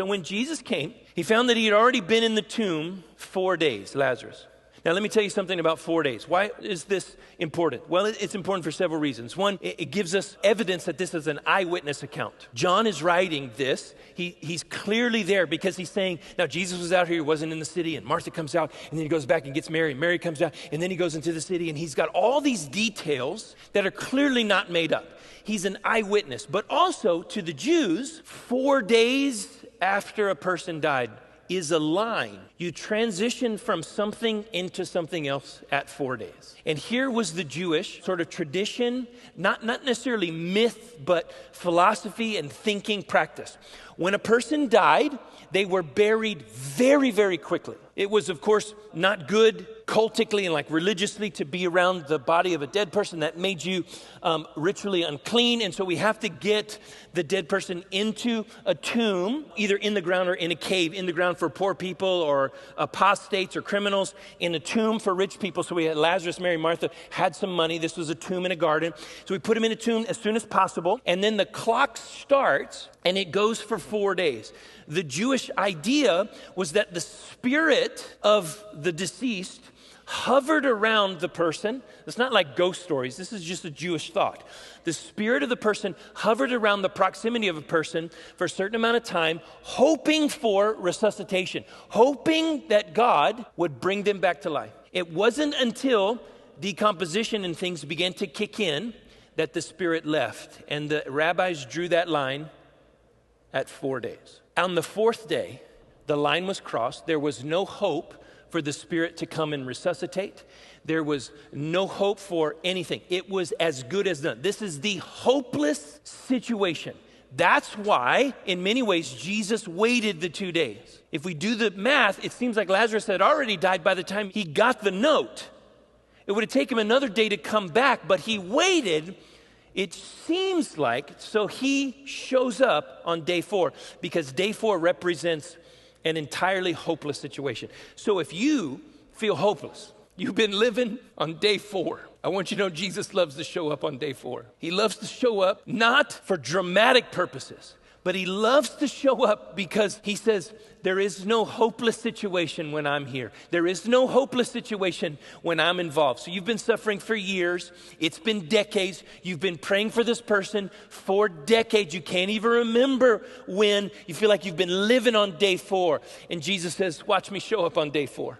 So when Jesus came, he found that he had already been in the tomb 4 days, Lazarus. Now, let me tell you something about 4 days. Why is this important? Well, it's important for several reasons. One, it gives us evidence that this is an eyewitness account. John is writing this. He's clearly there because he's saying, now Jesus was out here, he wasn't in the city, and Martha comes out, and then he goes back and gets Mary, and Mary comes out, and then he goes into the city, and he's got all these details that are clearly not made up. He's an eyewitness, but also to the Jews, 4 days after a person died is a line. You transition from something into something else at 4 days. And here was the Jewish sort of tradition, not necessarily myth, but philosophy and thinking practice. When a person died, they were buried very, very quickly. It was, of course, not good cultically and like religiously to be around the body of a dead person. That made you ritually unclean. And so we have to get the dead person into a tomb, either in the ground or in a cave, in the ground for poor people or apostates or criminals, in a tomb for rich people. So we had Lazarus, Mary, Martha had some money. This was a tomb in a garden. So we put him in a tomb as soon as possible. And then the clock starts and it goes for 4 days. The Jewish idea was that the spirit of the deceased hovered around the person. It's not like ghost stories. This is just a Jewish thought. The spirit of the person hovered around the proximity of a person for a certain amount of time, hoping for resuscitation, hoping that God would bring them back to life. It wasn't until decomposition and things began to kick in that the spirit left. And the rabbis drew that line at 4 days. On the 4th day, the line was crossed. There was no hope for the spirit to come and resuscitate. There was no hope for anything. It was as good as done. This is the hopeless situation. That's why, in many ways, Jesus waited the 2 days. If we do the math, it seems like Lazarus had already died by the time he got the note. It would have taken him another day to come back, but he waited, it seems like, so he shows up on day 4 because day 4 represents an entirely hopeless situation. So if you feel hopeless, you've been living on day 4, I want you to know Jesus loves to show up on day 4. He loves to show up not for dramatic purposes, but he loves to show up because he says, there is no hopeless situation when I'm here. There is no hopeless situation when I'm involved. So you've been suffering for years. It's been decades. You've been praying for this person for decades. You can't even remember when. You feel like you've been living on day 4. And Jesus says, watch me show up on day 4.